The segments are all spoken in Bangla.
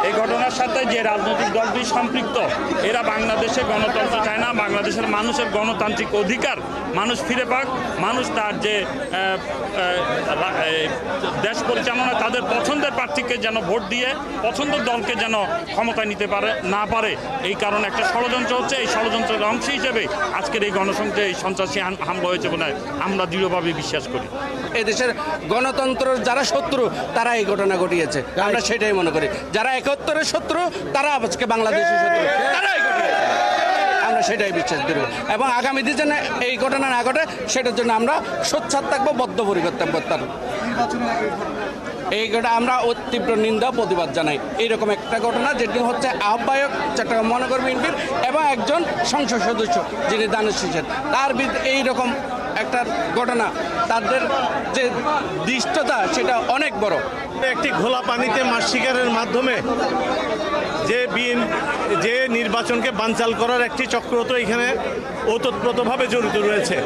এই ঘটনার সাথে যে রাজনৈতিক দলটি সম্পৃক্ত, এরা বাংলাদেশে গণতন্ত্র চায় না। বাংলাদেশের মানুষের গণতান্ত্রিক অধিকার মানুষ ফিরে পাক, মানুষ তার যে দেশ পরিচালনা তাদের পছন্দের প্রার্থীকে যেন ভোট দিয়ে পছন্দের দলকে যেন ক্ষমতায় নিতে না পারে, এই কারণে একটা ষড়যন্ত্র হচ্ছে। এই ষড়যন্ত্রের অংশ হিসেবে আজকের এই গণসংখ্যা এই সন্ত্রাসী হামলা হয়েছে বলে আমরা দৃঢ়ভাবে বিশ্বাস করি। এদেশের গণতন্ত্রের যারা শত্রু তারা এই ঘটনা ঘটিয়েছে, আমরা সেটাই মনে করি। যারা 71-এর শত্রু তারা আজকে বাংলাদেশের শত্রু, তারাই ঘটিয়েছে, আমরা সেটাই বিশ্বাস করি। এবং আগামী দিনে যেন এই ঘটনা না ঘটে সেটার জন্য আমরা সোচ্চার থাকবো, বদ্ধপরিকর থাকবো। এই ঘটনা আমরা তীব্র নিন্দা প্রতিবাদ জানাই। এইরকম একটা ঘটনা যেটি হচ্ছে আহ্বায়ক চট্টগ্রাম মহানগর বিএনপির এবং একজন সংসদ সদস্য যিনি দানেশ হোসেন, তার বিরুদ্ধে এইরকম একটা ঘটনা, তাদের যে দৃষ্টতা সেটা অনেক বড়। একটি ঘোলা পানিতে মাছ শিকারের মাধ্যমে যে নির্বাচনকে বানচাল করার একটি চক্র তো এখানে ওতপ্রোতভাবে জড়িত রয়েছে,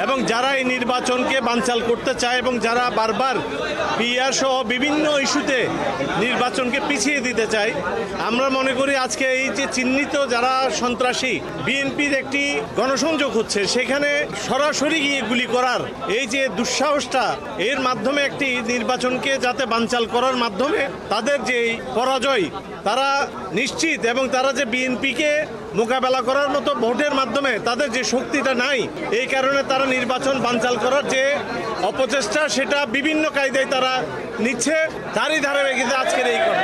এবং যারা এই নির্বাচনকে বানচাল করতে চায় এবং যারা বারবার পিআর সহ বিভিন্ন ইস্যুতে নির্বাচনকে পিছিয়ে দিতে চায়, আমরা মনে করি আজকে এই যে চিহ্নিত যারা সন্ত্রাসী বিএনপির একটি গণসংযোগ হচ্ছে, সেখানে সরাসরি গিয়ে গুলি করার এই যে দুঃসাহসটা, এর মাধ্যমে একটি নির্বাচনকে যাতে বানচাল করার মাধ্যমে তাদের যে পরাজয় তারা নিশ্চিত, এবং তারা যে বিএনপিকে মোকাবেলা করার মতো ভোটের মাধ্যমে তাদের যে শক্তিটা নাই, এই কারণে তারা নির্বাচন বানচাল করার যে অপচেষ্টা সেটা বিভিন্ন কায়দায় তারা নিচ্ছে। তারই ধারাবাহিকতায় আজকের এই ঘটনা।